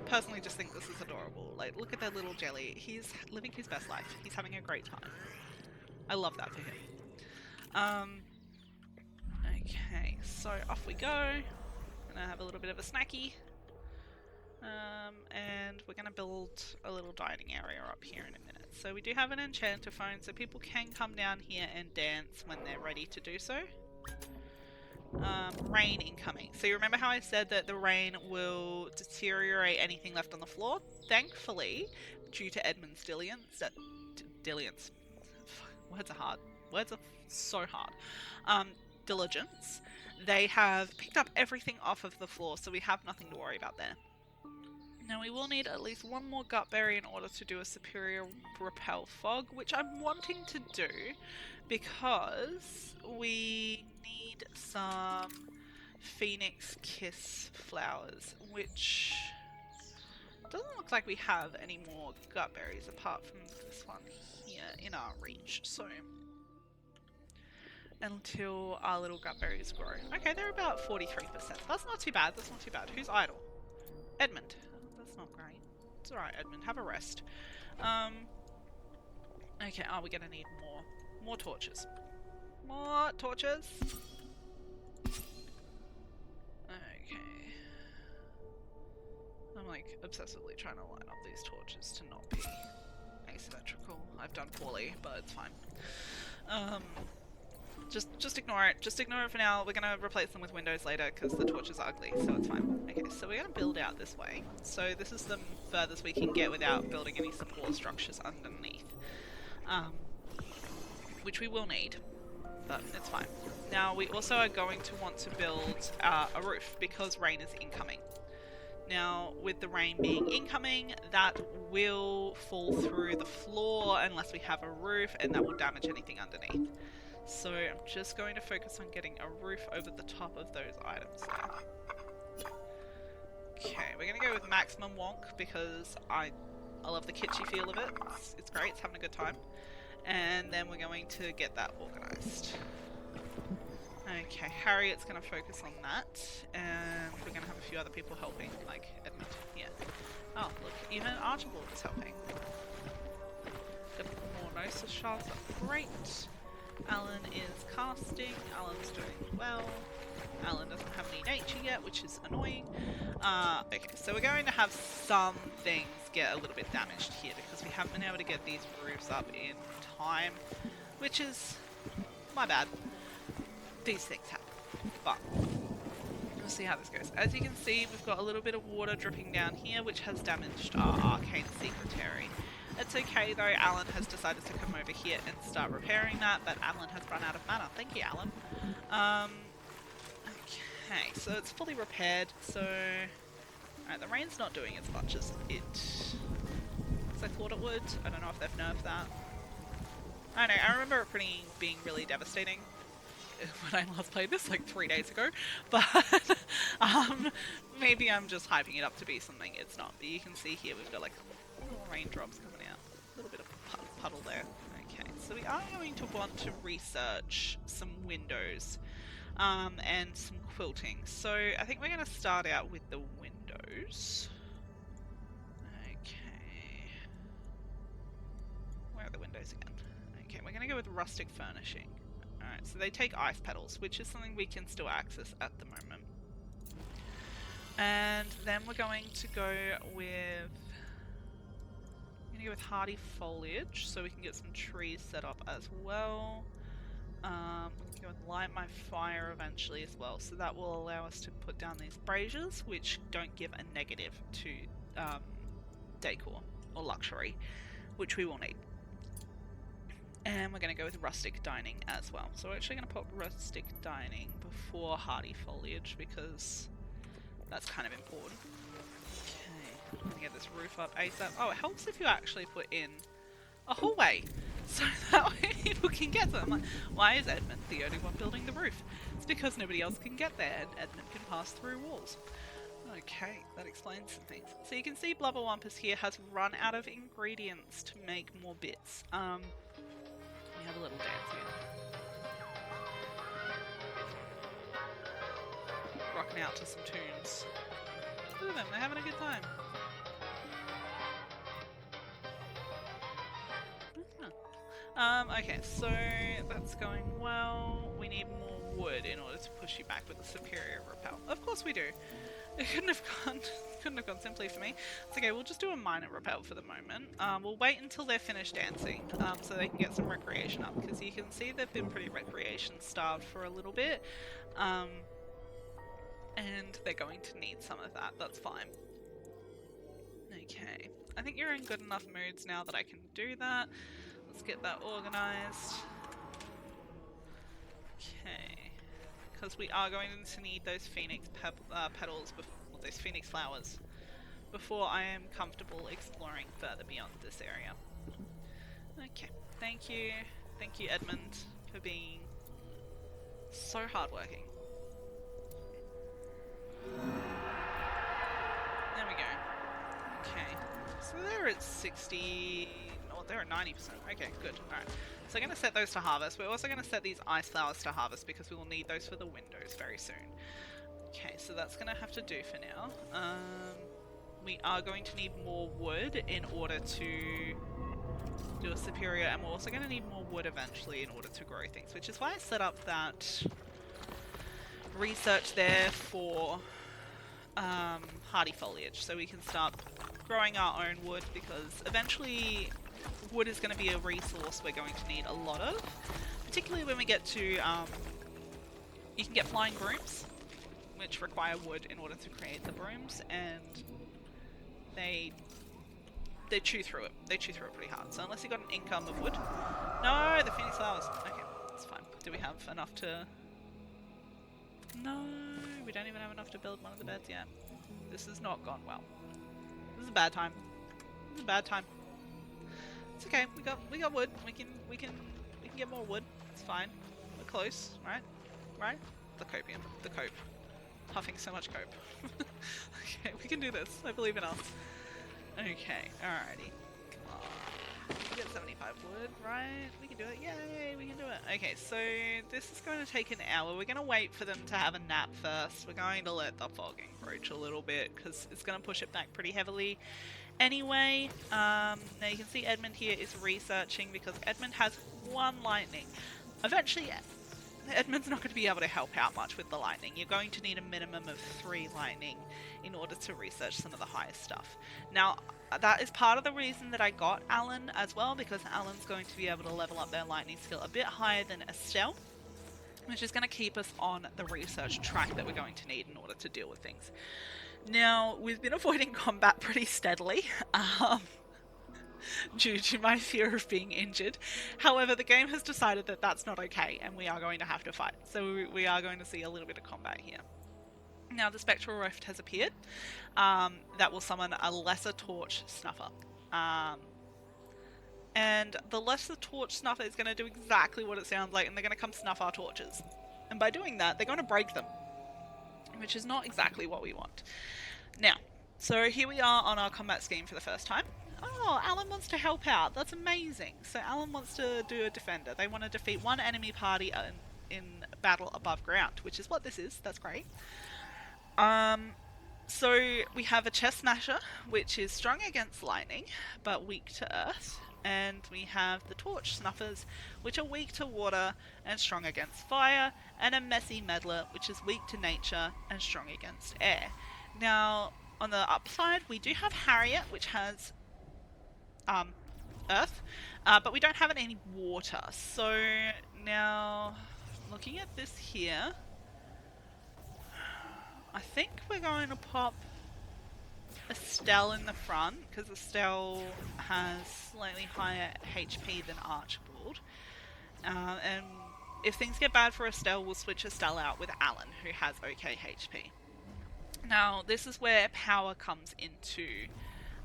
Speaker 1: personally just think this is adorable. Like, look at that little jelly. He's living his best life. He's having a great time. I love that for him. Okay, so off we go. Gonna have a little bit of a snacky. And we're going to build a little dining area up here in a minute. So we do have an enchanter phone, so people can come down here and dance when they're ready to do so. Rain incoming. So you remember how I said that the rain will deteriorate anything left on the floor? Thankfully, due to Edmund's diligence, words are hard. Words are so hard. Diligence. They have picked up everything off of the floor, so we have nothing to worry about there. Now we will need at least one more gutberry in order to do a superior repel fog, which I'm wanting to do because we need some phoenix kiss flowers, which doesn't look like we have any more gutberries apart from this one here in our reach. So until our little gutberries grow. Okay, they're about 43%. That's not too bad. That's not too bad. Who's idle? Edmund. Not great. It's alright, Edmund. Have a rest. Okay, are we gonna need more torches? More torches? Okay. I'm like obsessively trying to line up these torches to not be asymmetrical. I've done poorly, but it's fine. Just ignore it. Just ignore it for now. We're going to replace them with windows later because the torches are ugly, so it's fine. Okay, so we're going to build out this way. So this is the furthest we can get without building any support structures underneath. Which we will need, but it's fine. Now we also are going to want to build a roof because rain is incoming. Now, with the rain being incoming, that will fall through the floor unless we have a roof, and that will damage anything underneath. So I'm just going to focus on getting a roof over the top of those items there. Okay, we're gonna go with maximum wonk because I love the kitschy feel of it. It's great, it's having a good time. And then we're going to get that organised. Okay, Harriet's going to focus on that, and we're going to have a few other people helping, like Edmund. Yeah. Oh, look, even Archibald is helping. Got more Gnosis shards, that's great. Alan is casting, Alan's doing well. Alan doesn't have any nature yet, which is annoying. Okay, so we're going to have some things get a little bit damaged here because we haven't been able to get these roofs up in time, which is my bad. These things happen, but we'll see how this goes. As you can see, we've got a little bit of water dripping down here, which has damaged our arcane secretary. It's okay though, Alan has decided to come over here and start repairing that, but Alan has run out of mana. Thank you, Alan. Okay, so it's fully repaired, so... Alright, the rain's not doing as much as I thought it would. I don't know if they've nerfed that. I don't know, I remember it being really devastating when I last played this, like 3 days ago, but maybe I'm just hyping it up to be something it's not. But you can see here we've got like little raindrops coming out, a little bit of puddle there. Okay, so we are going to want to research some windows and some quilting. So I think we're going to start out with the windows. Okay, where are the windows again? Okay, we're going to go with rustic furnishing. Alright, so they take ice petals, which is something we can still access at the moment. And then we're going to go with... hardy foliage, so we can get some trees set up as well. We're going to go with light my fire eventually as well, so that will allow us to put down these braziers, which don't give a negative to decor or luxury, which we will need. And we're going to go with rustic dining as well. So we're actually going to put rustic dining before hardy foliage because that's kind of important. Okay, I'm going to get this roof up ASAP. Oh, it helps if you actually put in a hallway so that way people can get to them. Like, why is Edmund the only one building the roof? It's because nobody else can get there and Edmund can pass through walls. Okay, that explains some things. So you can see Blubberwampus here has run out of ingredients to make more bits. We have a little dance here. Rocking out to some tunes. Look at them, they're having a good time. Okay, so that's going well. We need more wood in order to push you back with the superior repel. Of course we do. It couldn't have gone simply for me. It's okay, we'll just do a minor repel for the moment. We'll wait until they're finished dancing, so they can get some recreation up, because you can see they've been pretty recreation starved for a little bit. And they're going to need some of that, that's fine. Okay, I think you're in good enough moods now that I can do that. Let's get that organised. Okay, because we are going to need those phoenix petals, those phoenix flowers, before I am comfortable exploring further beyond this area. Okay, thank you Edmund, for being so hardworking. There we go. Okay, so they're at 60... Oh, they're at 90%. Okay, good. Alright. So I'm going to set those to harvest. We're also going to set these ice flowers to harvest because we will need those for the windows very soon. Okay, so that's going to have to do for now. We are going to need more wood in order to do a superior, and we're also going to need more wood eventually in order to grow things, which is why I set up that research there for hardy foliage, so we can start growing our own wood, because eventually wood is going to be a resource we're going to need a lot of, particularly when we get to, you can get flying brooms, which require wood in order to create the brooms, and they chew through it. They chew through it pretty hard, so unless you got an income of wood... No, the phoenix flowers! Okay, that's fine. Do we have enough to... No, we don't even have enough to build one of the beds yet. This has not gone well. This is a bad time. This is a bad time. It's okay. We got wood. We can get more wood. It's fine. We're close, right? Right? The copium. The cope. puffing so much cope. Okay, we can do this. I believe in us. Okay, alrighty. Come on. We get 75 wood, right? We can do it. Yay, we can do it. Okay, so this is going to take an hour. We're going to wait for them to have a nap first. We're going to let the fog encroach a little bit because it's going to push it back pretty heavily. Anyway, now you can see Edmund here is researching because Edmund has 1 lightning. Eventually, Edmund's not going to be able to help out much with the lightning. You're going to need a minimum of 3 lightning in order to research some of the higher stuff. Now, that is part of the reason that I got Alan as well, because Alan's going to be able to level up their lightning skill a bit higher than Estelle, which is going to keep us on the research track that we're going to need in order to deal with things. Now, we've been avoiding combat pretty steadily, due to my fear of being injured. However, the game has decided that that's not okay, and we are going to have to fight. So we are going to see a little bit of combat here. Now, the Spectral Rift has appeared. That will summon a Lesser Torch Snuffer. And the Lesser Torch Snuffer is going to do exactly what it sounds like, and they're going to come snuff our torches. And by doing that, they're going to break them, which is not exactly what we want. Now, so here we are on our combat scheme for the first time. Oh, Alan wants to help out. That's amazing. So Alan wants to do a defender. They want to defeat 1 enemy party in battle above ground, which is what this is. That's great. So we have a Chest Smasher, which is strong against lightning, but weak to earth. And we have the Torch Snuffers, which are weak to water and strong against fire. And a Messy Meddler, which is weak to nature and strong against air. Now, on the upside, we do have Harriet, which has earth, but we don't have any water. So now, looking at this here, I think we're going to pop Estelle in the front, because Estelle has slightly higher HP than Archibald. And if things get bad for Estelle, we'll switch Estelle out with Alan, who has okay HP. Now, this is where power comes into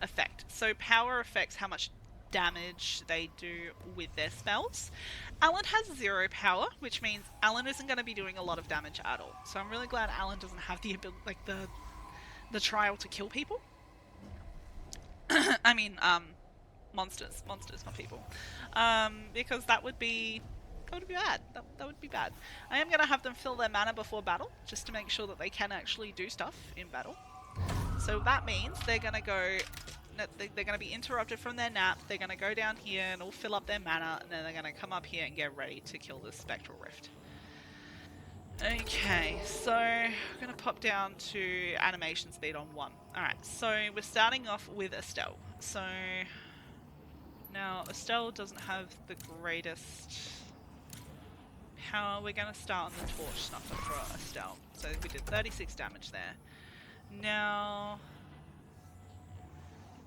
Speaker 1: effect. So power affects how much damage they do with their spells. Alan has 0 power, which means Alan isn't going to be doing a lot of damage at all. So I'm really glad Alan doesn't have the ability, like the trial to kill people. I mean, monsters, not people. Because that would be bad. That would be bad. I am going to have them fill their mana before battle, just to make sure that they can actually do stuff in battle. So that means they're going to go, they're going to be interrupted from their nap, they're going to go down here and all fill up their mana, and then they're going to come up here and get ready to kill this Spectral Rift. Okay, so I'm going to pop down to animation speed on 1. Alright, so we're starting off with Estelle. So now Estelle doesn't have the greatest power. We're going to start on the Torch Snuffer for Estelle. So we did 36 damage there. Now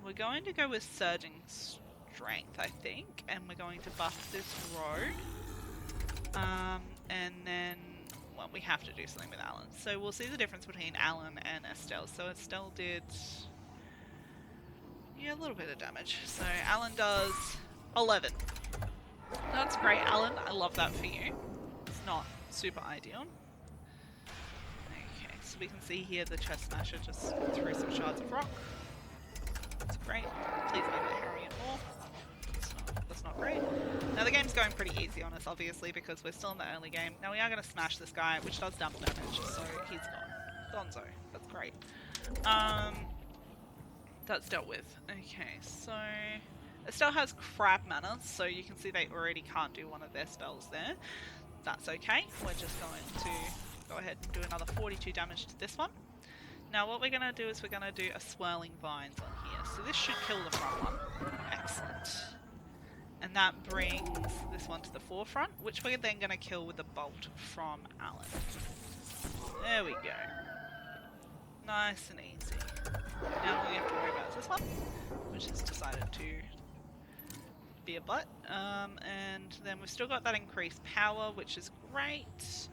Speaker 1: we're going to go with Surging Strength, I think, and we're going to buff this road. And then, well, we have to do something with Alan. So we'll see the difference between Alan and Estelle. So Estelle did, yeah, a little bit of damage. So Alan does 11. That's great, Alan. I love that for you. It's not super ideal. Okay, so we can see here the Chest Smasher just threw some shards of rock. That's great. Please make it Harriet more. That's not great. Now the game's going pretty easy on us, obviously, because we're still in the early game. Now we are going to smash this guy, which does double damage, so he's gone. Gonzo. That's great. That's dealt with. Okay, so Estelle has crap mana, so you can see they already can't do one of their spells there. That's okay. We're just going to go ahead and do another 42 damage to this one. Now what we're going to do is we're going to do a Swirling Vines on here. So this should kill the front one. Excellent. And that brings this one to the forefront, which we're then going to kill with the bolt from Alan. There we go. Nice and easy. Now all we have to worry about is this one, which has decided to be a butt. And then we've still got that increased power, which is great.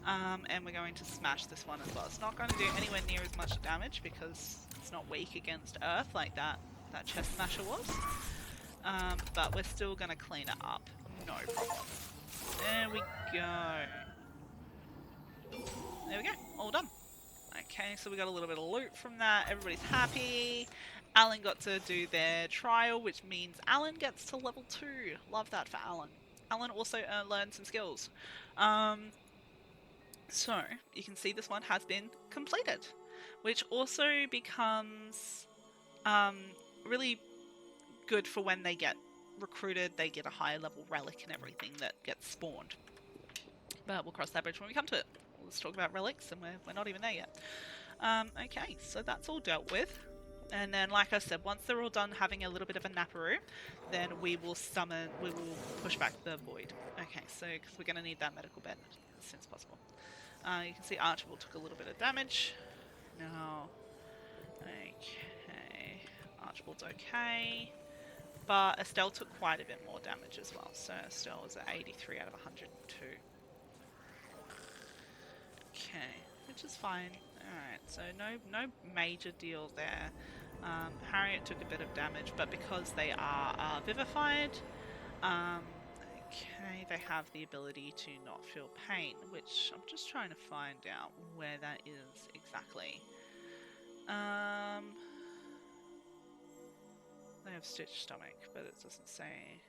Speaker 1: And we're going to smash this one as well. It's not going to do anywhere near as much damage because it's not weak against earth like that Chest Smasher was. But we're still going to clean it up. No problem. There we go. There we go. All done. Okay, so we got a little bit of loot from that. Everybody's happy. Alan got to do their trial, which means Alan gets to level 2. Love that for Alan. Alan also learned some skills. So, you can see this one has been completed, which also becomes really good for when they get recruited. They get a higher level relic and everything that gets spawned. But we'll cross that bridge when we come to it. Let's talk about relics, and we're not even there yet. Okay, so that's all dealt with. And then, like I said, once they're all done having a little bit of a naparoo, then we will push back the void. Okay, so, because we're going to need that medical bed as soon as possible. You can see Archibald took a little bit of damage. No. Okay. Archibald's okay. But Estelle took quite a bit more damage as well. So Estelle was at 83 out of 102. Okay, which is fine. Alright, so no major deal there. Harriet took a bit of damage, but because they are vivified, okay, they have the ability to not feel pain, which I'm just trying to find out where that is exactly. They have stitched stomach, but it doesn't say.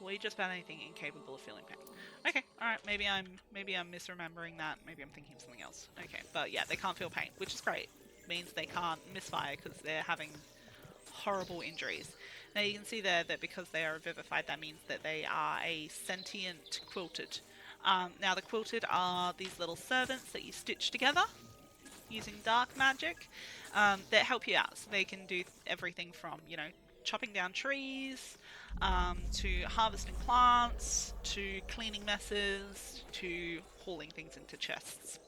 Speaker 1: Will you just ban anything incapable of feeling pain? Okay, alright, maybe I'm misremembering that. Maybe I'm thinking of something else. Okay, but yeah, they can't feel pain, which is great. Means they can't misfire because they're having horrible injuries. Now you can see there that because they are vivified, that means that they are a sentient quilted. Now the quilted are these little servants that you stitch together using dark magic that help you out. So they can do everything from, you know, chopping down trees, to harvesting plants, to cleaning messes, to hauling things into chests.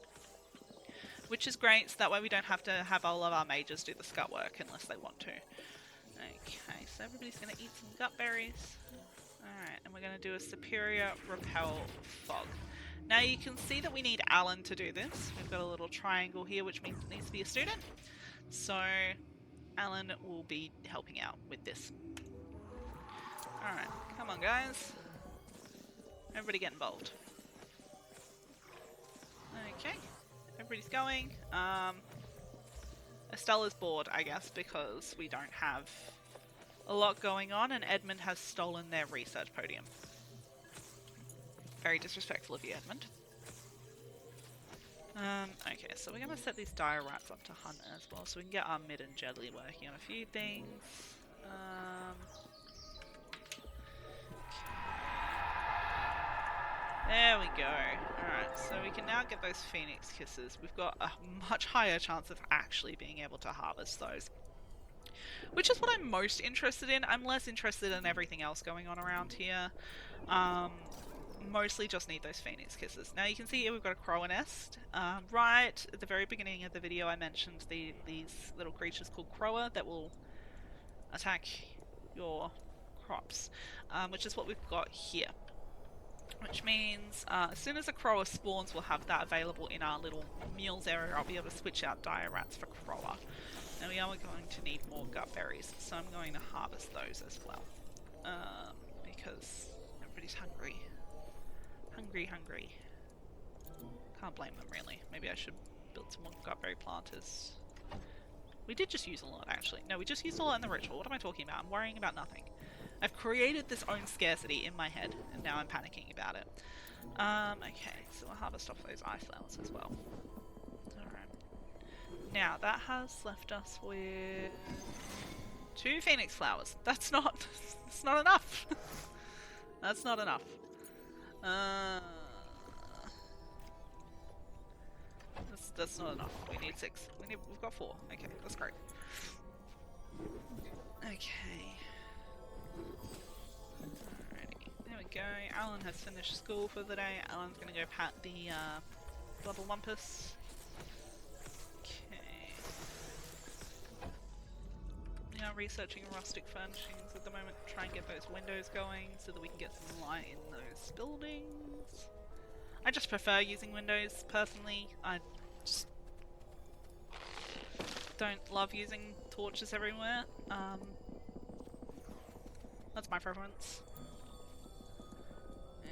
Speaker 1: Which is great, so that way we don't have to have all of our mages do the scut work unless they want to. Okay, so everybody's going to eat some gut berries. Alright, and we're going to do a superior repel fog. Now you can see that we need Alan to do this. We've got a little triangle here, which means it needs to be a student. So Alan will be helping out with this. Alright, come on guys. Everybody get involved. Okay, everybody's going. Estella's bored, I guess, because we don't have a lot going on, and Edmund has stolen their research podium. Very disrespectful of you, Edmund. Okay, so we're going to set these dire rats up to hunt as well, so we can get our mid and Jelly working on a few things. There we go. Alright, so we can now get those Phoenix Kisses. We've got a much higher chance of actually being able to harvest those. Which is what I'm most interested in. I'm less interested in everything else going on around here. Mostly just need those Phoenix Kisses. Now you can see here we've got a crow nest. Right at the very beginning of the video I mentioned these little creatures called crower that will attack your crops. Which is what we've got here. Which means as soon as a crower spawns, we'll have that available in our little meals area. I'll be able to switch out dire rats for crower. Now we are going to need more gut berries, so I'm going to harvest those as well. Because everybody's hungry. Hungry. Can't blame them really. Maybe I should build some more gutberry planters. We did just use a lot actually. No, we just used a lot in the ritual. What am I talking about? I'm worrying about nothing. I've created this own scarcity in my head, and now I'm panicking about it. Okay, so we'll harvest off those eye flowers as well. Alright. Now, that has left us with 2 phoenix flowers. That's not enough. That's not enough. That's not enough. We need 6. We've got 4. Okay, that's great. Okay. Alrighty, there we go. Alan has finished school for the day. Alan's gonna go pat the Blumpus. Okay. We are researching rustic furnishings at the moment to try and get those windows going so that we can get some light in those buildings. I just prefer using windows personally. I just don't love using torches everywhere. That's my preference.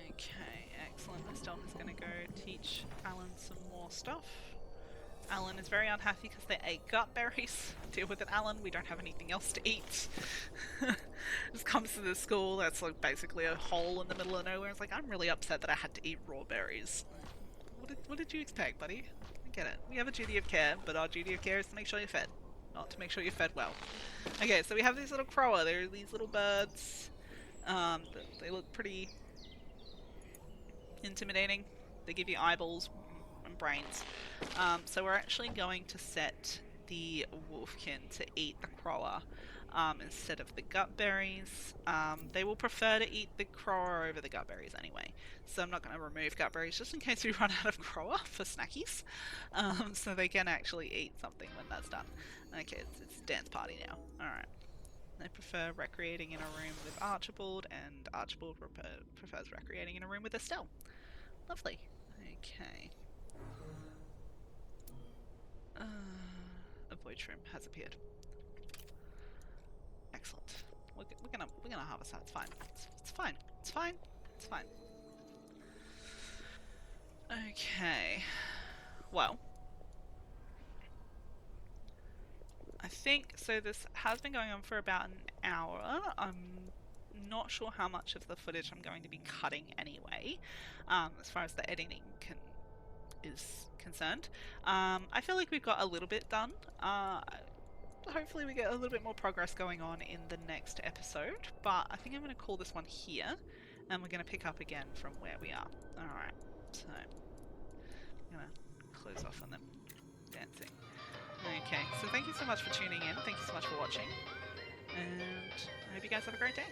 Speaker 1: Okay, excellent. Estelle is going to go teach Alan some more stuff. Alan is very unhappy because they ate gut berries. Deal with it, Alan. We don't have anything else to eat. Just comes to the school that's like basically a hole in the middle of nowhere. It's like, I'm really upset that I had to eat raw berries. What did you expect, buddy? I get it. We have a duty of care, but our duty of care is to make sure you're fed, not to make sure you're fed well. Okay, so we have these little crower. They're these little birds. They look pretty intimidating. They give you eyeballs and brains. So we're actually going to set the wolfkin to eat the crower instead of the gut berries. They will prefer to eat the crower over the gut berries anyway. So I'm not going to remove gut berries just in case we run out of crower for snackies. So they can actually eat something when that's done. Okay, it's a dance party now. Alright. They prefer recreating in a room with Archibald, and Archibald prefers recreating in a room with Estelle. Lovely. Okay. A void shroom has appeared. Excellent. We're gonna harvest that. It's fine. It's fine. It's fine. It's fine. Okay. Well, I think so. This has been going on for about an hour. I'm not sure how much of the footage I'm going to be cutting anyway, as far as the editing is concerned. I feel like we've got a little bit done. Hopefully we get a little bit more progress going on in the next episode, but I think I'm going to call this one here, and we're going to pick up again from where we are. Alright, so I'm going to close off on them dancing. Okay, so thank you so much for tuning in, thank you so much for watching, and I hope you guys have a great day.